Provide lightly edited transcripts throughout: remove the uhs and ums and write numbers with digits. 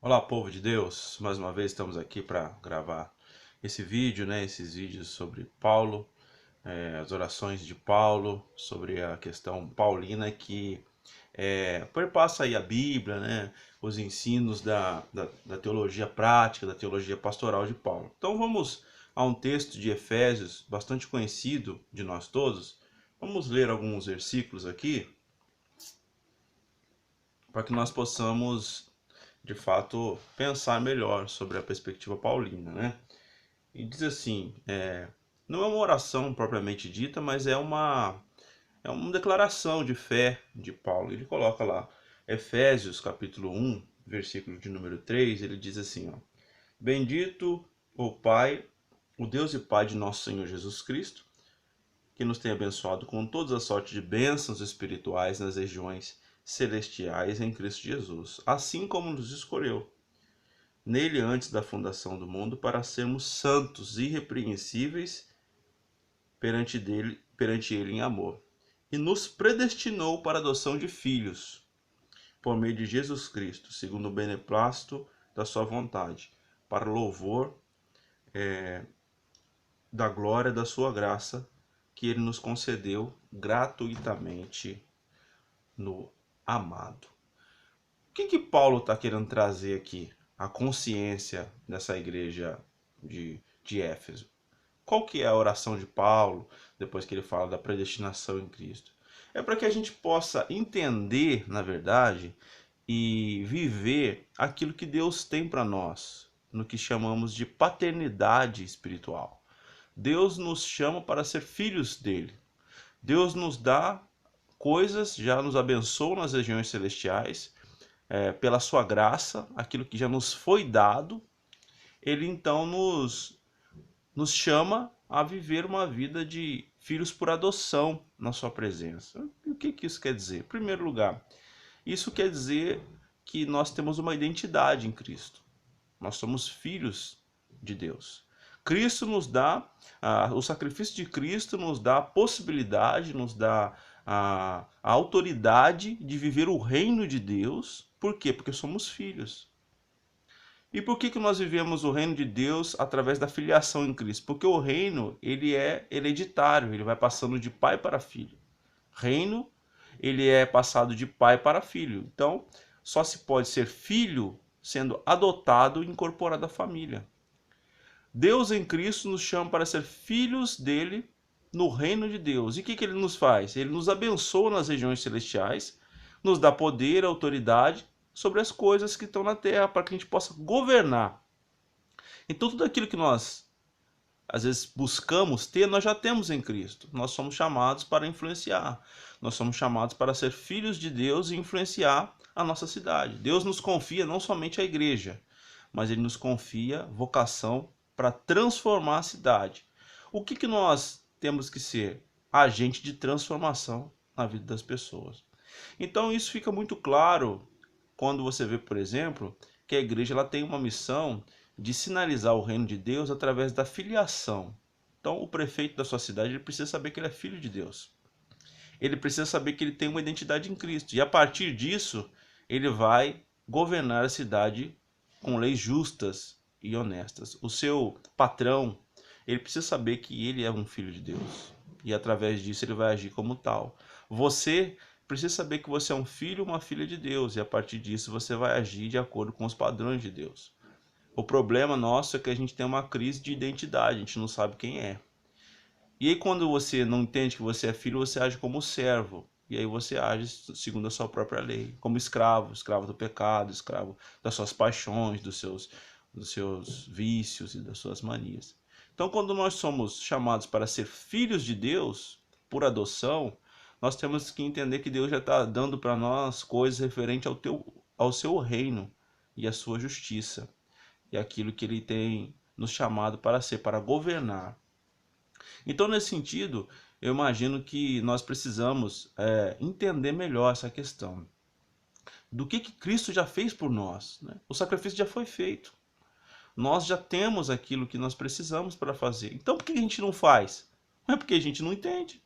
Olá, povo de Deus. Mais uma vez estamos aqui para gravar esse vídeo, esses vídeos sobre Paulo, as orações de Paulo, sobre a questão paulina que perpassa aí a Bíblia, os ensinos da teologia prática, da teologia pastoral de Paulo. Então vamos a um texto de Efésios, bastante conhecido de nós todos. Vamos ler alguns versículos aqui, para que nós possamos de fato pensar melhor sobre a perspectiva paulina, E diz assim, não é uma oração propriamente dita, mas é uma declaração de fé de Paulo. Ele coloca lá, Efésios capítulo 1, versículo de número 3, ele diz assim, ó: Bendito o Pai, o Deus e Pai de nosso Senhor Jesus Cristo, que nos tem abençoado com todas as sortes de bênçãos espirituais nas regiões celestiais em Cristo Jesus, assim como nos escolheu nele antes da fundação do mundo, para sermos santos e irrepreensíveis perante ele em amor. E nos predestinou para a adoção de filhos, por meio de Jesus Cristo, segundo o beneplácito da sua vontade, para louvor da glória da sua graça, que ele nos concedeu gratuitamente no amado. O que Paulo está querendo trazer aqui? A consciência dessa igreja de Éfeso. Qual que é a oração de Paulo, depois que ele fala da predestinação em Cristo? É para que a gente possa entender, na verdade, e viver aquilo que Deus tem para nós, no que chamamos de paternidade espiritual. Deus nos chama para ser filhos dele. Deus nos dá coisas, já nos abençoa nas regiões celestiais, pela sua graça, aquilo que já nos foi dado, ele então nos chama a viver uma vida de filhos por adoção na sua presença. E o que isso quer dizer? Em primeiro lugar, isso quer dizer que nós temos uma identidade em Cristo. Nós somos filhos de Deus. Cristo nos dá, o sacrifício de Cristo nos dá a possibilidade, nos dá a autoridade de viver o reino de Deus. Por quê? Porque somos filhos. E por que nós vivemos o reino de Deus através da filiação em Cristo? Porque o reino, ele é hereditário, ele vai passando de pai para filho. Reino, ele é passado de pai para filho. Então, só se pode ser filho sendo adotado e incorporado à família. Deus em Cristo nos chama para ser filhos dele no reino de Deus. E o que ele nos faz? Ele nos abençoa nas regiões celestiais, nos dá poder, autoridade sobre as coisas que estão na terra, para que a gente possa governar. Então tudo aquilo que nós às vezes buscamos ter, nós já temos em Cristo. Nós somos chamados para influenciar. Nós somos chamados para ser filhos de Deus e influenciar a nossa cidade. Deus nos confia não somente a igreja, mas ele nos confia vocação para transformar a cidade. O que nós temos que ser? Agente de transformação na vida das pessoas. Então isso fica muito claro quando você vê, por exemplo, que a igreja ela tem uma missão de sinalizar o reino de Deus através da filiação. Então, o prefeito da sua cidade ele precisa saber que ele é filho de Deus. Ele precisa saber que ele tem uma identidade em Cristo. E a partir disso, ele vai governar a cidade com leis justas e honestas. O seu patrão, ele precisa saber que ele é um filho de Deus. E através disso ele vai agir como tal. Você precisa saber que você é um filho ou uma filha de Deus. E a partir disso você vai agir de acordo com os padrões de Deus. O problema nosso é que a gente tem uma crise de identidade, a gente não sabe quem é. E aí quando você não entende que você é filho, você age como servo. E aí você age segundo a sua própria lei, como escravo, escravo do pecado, escravo das suas paixões, dos seus vícios e das suas manias. Então quando nós somos chamados para ser filhos de Deus, por adoção, nós temos que entender que Deus já está dando para nós coisas referentes ao seu reino e à sua justiça. E aquilo que ele tem nos chamado para ser, para governar. Então, nesse sentido, eu imagino que nós precisamos entender melhor essa questão. Do que Cristo já fez por nós. O sacrifício já foi feito. Nós já temos aquilo que nós precisamos para fazer. Então, por que a gente não faz? Não é porque a gente não entende.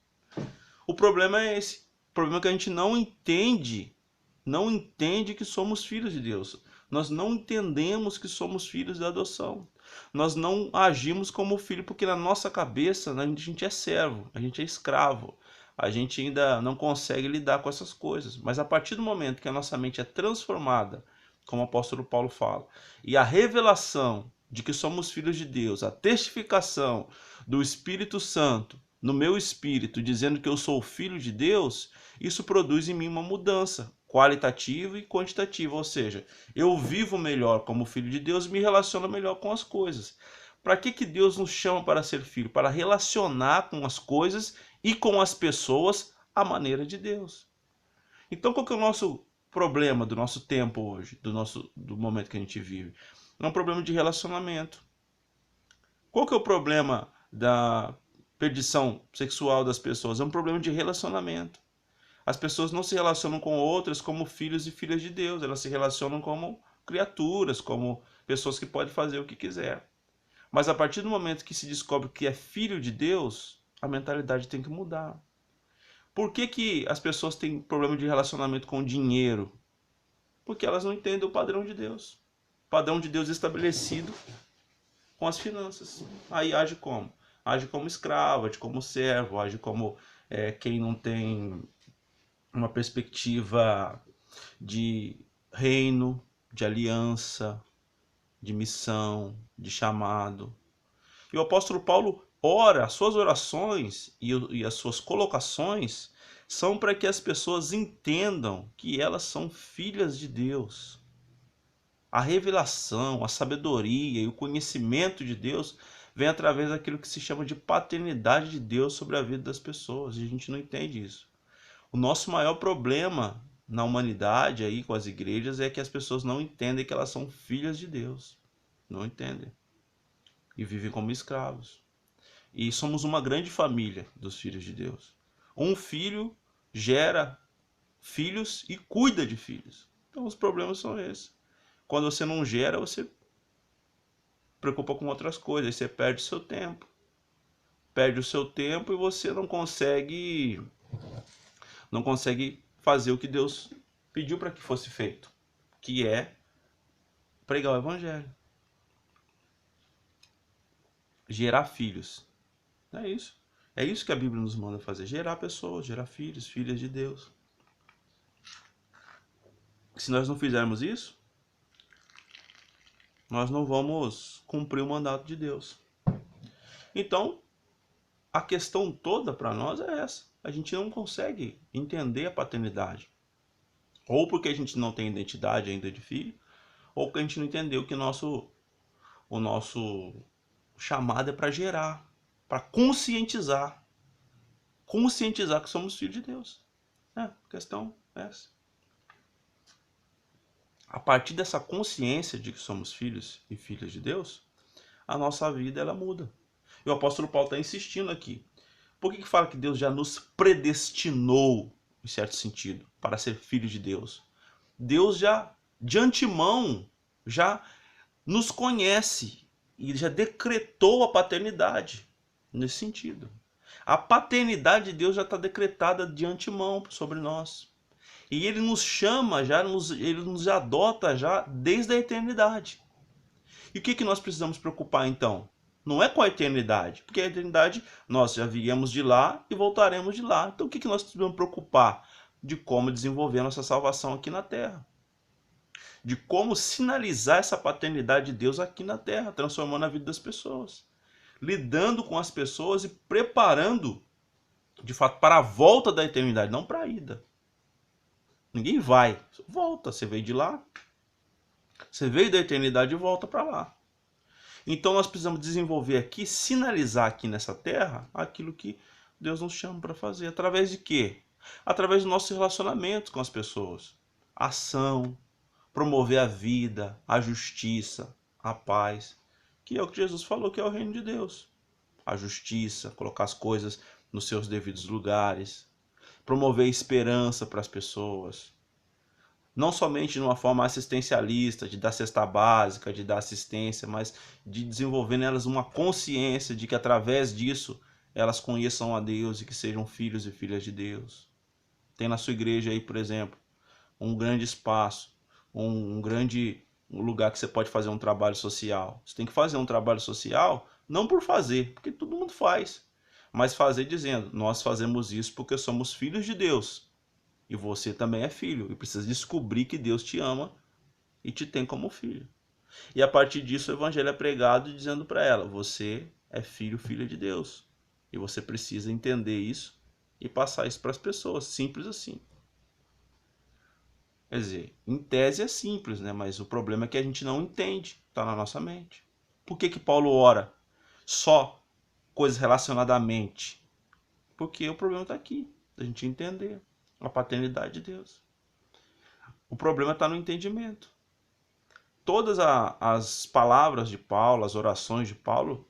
O problema é esse. O problema é que a gente não entende que somos filhos de Deus. Nós não entendemos que somos filhos da adoção. Nós não agimos como filho porque na nossa cabeça a gente é servo, a gente é escravo. A gente ainda não consegue lidar com essas coisas. Mas a partir do momento que a nossa mente é transformada, como o apóstolo Paulo fala, e a revelação de que somos filhos de Deus, a testificação do Espírito Santo no meu espírito, dizendo que eu sou filho de Deus, isso produz em mim uma mudança qualitativa e quantitativa, ou seja, eu vivo melhor como filho de Deus, me relaciono melhor com as coisas. Para que Deus nos chama para ser filho? Para relacionar com as coisas e com as pessoas à maneira de Deus. Então, qual que é o nosso problema do nosso tempo hoje, do momento que a gente vive? É um problema de relacionamento. Qual que é o problema da perdição sexual das pessoas? É um problema de relacionamento. As pessoas não se relacionam com outras como filhos e filhas de Deus, elas se relacionam como criaturas, como pessoas que podem fazer o que quiser. Mas a partir do momento que se descobre que é filho de Deus, a mentalidade tem que mudar. Por que as pessoas têm problema de relacionamento com dinheiro? Porque elas não entendem o padrão de Deus. O padrão de Deus estabelecido com as finanças. Aí age como? Age como escravo, age como servo, age como quem não tem uma perspectiva de reino, de aliança, de missão, de chamado. E o apóstolo Paulo ora, as suas orações e as suas colocações são para que as pessoas entendam que elas são filhas de Deus. A revelação, a sabedoria e o conhecimento de Deus vem através daquilo que se chama de paternidade de Deus sobre a vida das pessoas. E a gente não entende isso. O nosso maior problema na humanidade aí com as igrejas é que as pessoas não entendem que elas são filhas de Deus. Não entendem. E vivem como escravos. E somos uma grande família dos filhos de Deus. Um filho gera filhos e cuida de filhos. Então os problemas são esses. Quando você não gera, você preocupa com outras coisas, você perde o seu tempo. Perde o seu tempo e você não consegue fazer o que Deus pediu para que fosse feito, que é pregar o evangelho. Gerar filhos. É isso. É isso que a Bíblia nos manda fazer, gerar pessoas, gerar filhos, filhas de Deus. Se nós não fizermos isso, nós não vamos cumprir o mandato de Deus. Então, a questão toda para nós é essa. A gente não consegue entender a paternidade. Ou porque a gente não tem identidade ainda de filho, ou porque a gente não entendeu que o nosso chamado é para gerar, para conscientizar. Conscientizar que somos filhos de Deus. A questão é essa. A partir dessa consciência de que somos filhos e filhas de Deus, a nossa vida ela muda. E o apóstolo Paulo está insistindo aqui. Por que fala que Deus já nos predestinou, em certo sentido, para ser filhos de Deus? Deus já, de antemão, já nos conhece e já decretou a paternidade nesse sentido. A paternidade de Deus já está decretada de antemão sobre nós. E ele nos chama, ele nos adota já desde a eternidade. E o que nós precisamos preocupar então? Não é com a eternidade, porque a eternidade nós já viemos de lá e voltaremos de lá. Então o que nós precisamos preocupar? De como desenvolver a nossa salvação aqui na terra. De como sinalizar essa paternidade de Deus aqui na terra, transformando a vida das pessoas. Lidando com as pessoas e preparando, de fato, para a volta da eternidade, não para a ida. Ninguém vai, volta, você veio de lá, você veio da eternidade e volta para lá. Então nós precisamos desenvolver aqui, sinalizar aqui nessa terra aquilo que Deus nos chama para fazer. Através de quê? Através do nosso relacionamento com as pessoas. Ação, promover a vida, a justiça, a paz, que é o que Jesus falou que é o reino de Deus. A justiça, colocar as coisas nos seus devidos lugares, promover esperança para as pessoas, não somente de uma forma assistencialista, de dar cesta básica, de dar assistência, mas de desenvolver nelas uma consciência de que através disso elas conheçam a Deus e que sejam filhos e filhas de Deus. Tem na sua igreja aí, por exemplo, um grande espaço, um grande um lugar que você pode fazer um trabalho social. Você tem que fazer um trabalho social não por fazer, porque todo mundo faz, mas fazer dizendo, nós fazemos isso porque somos filhos de Deus. E você também é filho, e precisa descobrir que Deus te ama e te tem como filho. E a partir disso o evangelho é pregado dizendo para ela, você é filho, filha de Deus. E você precisa entender isso e passar isso para as pessoas, simples assim. Quer dizer, em tese é simples, né? Mas o problema é que a gente não entende, está na nossa mente. Por que Paulo ora só coisas relacionadas à mente? Porque o problema está aqui, a gente entender a paternidade de Deus. O problema está no entendimento. Todas as palavras de Paulo, as orações de Paulo,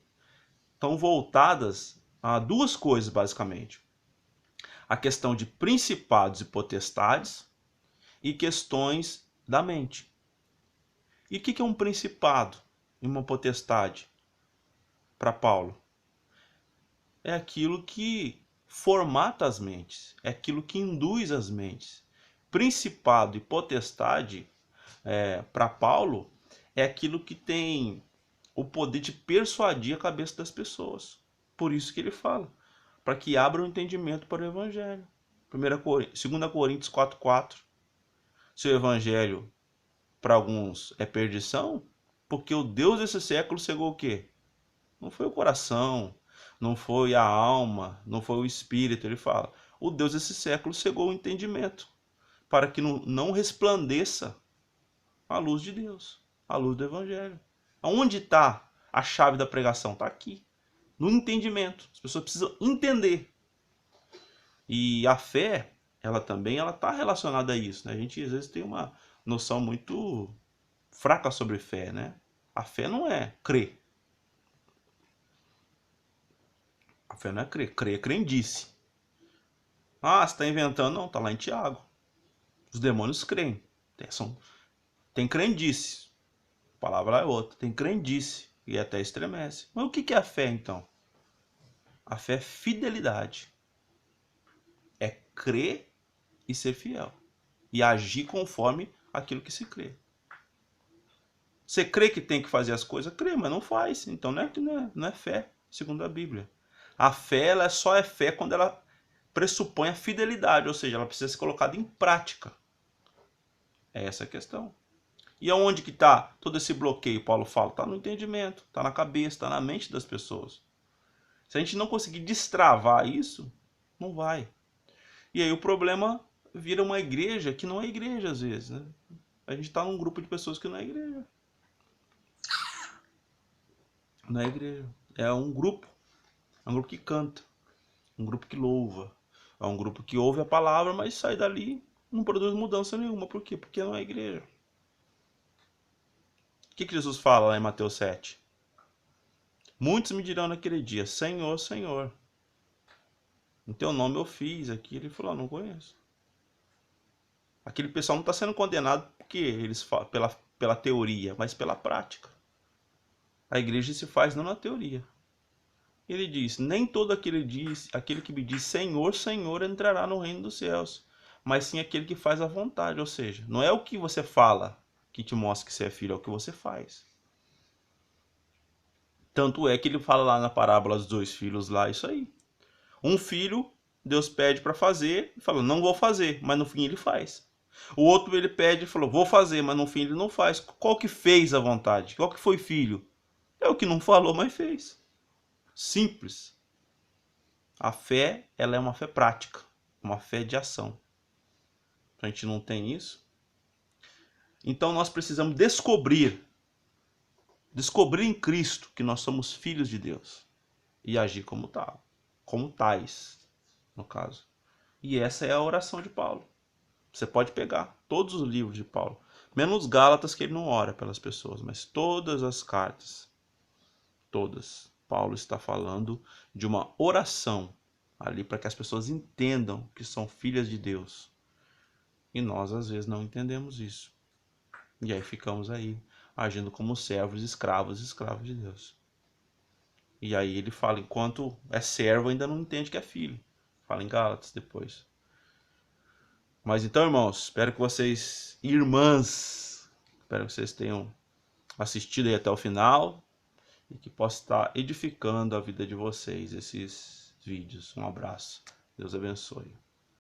estão voltadas a duas coisas, basicamente. A questão de principados e potestades e questões da mente. E o que é um principado e uma potestade para Paulo? É aquilo que formata as mentes, é aquilo que induz as mentes. Principado e potestade, para Paulo, é aquilo que tem o poder de persuadir a cabeça das pessoas. Por isso que ele fala, para que abra o entendimento para o Evangelho. 2 Coríntios 4,4. Se o Evangelho para alguns é perdição, porque o Deus desse século cegou o quê? Não foi o coração, não foi a alma, não foi o espírito. Ele fala, o Deus desse século cegou o entendimento, para que não resplandeça a luz de Deus, a luz do Evangelho. Aonde está a chave da pregação? Está aqui, no entendimento. As pessoas precisam entender. E a fé, ela também está relacionada a isso, né? A gente às vezes tem uma noção muito fraca sobre fé, né? A fé não é crer. A fé não é crer. Crer é crendice. Ah, você está inventando? Não, está lá em Tiago. Os demônios creem. Tem crendice. A palavra é outra. Tem crendice. E até estremece. Mas o que é a fé, então? A fé é fidelidade. É crer e ser fiel. E agir conforme aquilo que se crê. Você crê que tem que fazer as coisas? Crê, mas não faz. Então não é fé, segundo a Bíblia. A fé, ela só é fé quando ela pressupõe a fidelidade, ou seja, ela precisa ser colocada em prática. É essa a questão. E aonde que está todo esse bloqueio, Paulo fala? Está no entendimento, está na cabeça, está na mente das pessoas. Se a gente não conseguir destravar isso, não vai. E aí o problema vira uma igreja que não é igreja às vezes, né? A gente está num grupo de pessoas que não é igreja. Não é igreja. É um grupo que canta, um grupo que louva, é um grupo que ouve a palavra, mas sai dali, não produz mudança nenhuma. Por quê? Porque não é igreja. O que Jesus fala lá em Mateus 7? Muitos me dirão naquele dia, Senhor, Senhor, em teu nome eu fiz aqui. Ele falou, não conheço. Aquele pessoal não está sendo condenado porque eles falam, pela teoria, mas pela prática. A igreja se faz não na teoria. Ele diz, nem todo aquele que me diz Senhor, Senhor entrará no reino dos céus, mas sim aquele que faz a vontade. Ou seja, não é o que você fala que te mostra que você é filho, é o que você faz. Tanto é que ele fala lá na parábola dos dois filhos lá, isso aí. Um filho, Deus pede para fazer, e fala, não vou fazer, mas no fim ele faz. O outro ele pede e falou, vou fazer, mas no fim ele não faz. Qual que fez a vontade? Qual que foi filho? É o que não falou, mas fez. Simples. A fé, ela é uma fé prática, uma fé de ação. A gente não tem isso. Então nós precisamos descobrir em Cristo que nós somos filhos de Deus e agir como tal, como tais, no caso. E essa é a oração de Paulo. Você pode pegar todos os livros de Paulo, menos Gálatas, que ele não ora pelas pessoas, mas todas as cartas, todas, Paulo está falando de uma oração ali para que as pessoas entendam que são filhas de Deus. E nós às vezes não entendemos isso. E aí ficamos aí agindo como servos, escravos de Deus. E aí ele fala, enquanto é servo ainda não entende que é filho. Fala em Gálatas depois. Mas então, irmãos, espero que vocês, irmãs, Espero que vocês tenham assistido aí até o final e que possa estar edificando a vida de vocês esses vídeos. Um abraço. Deus abençoe.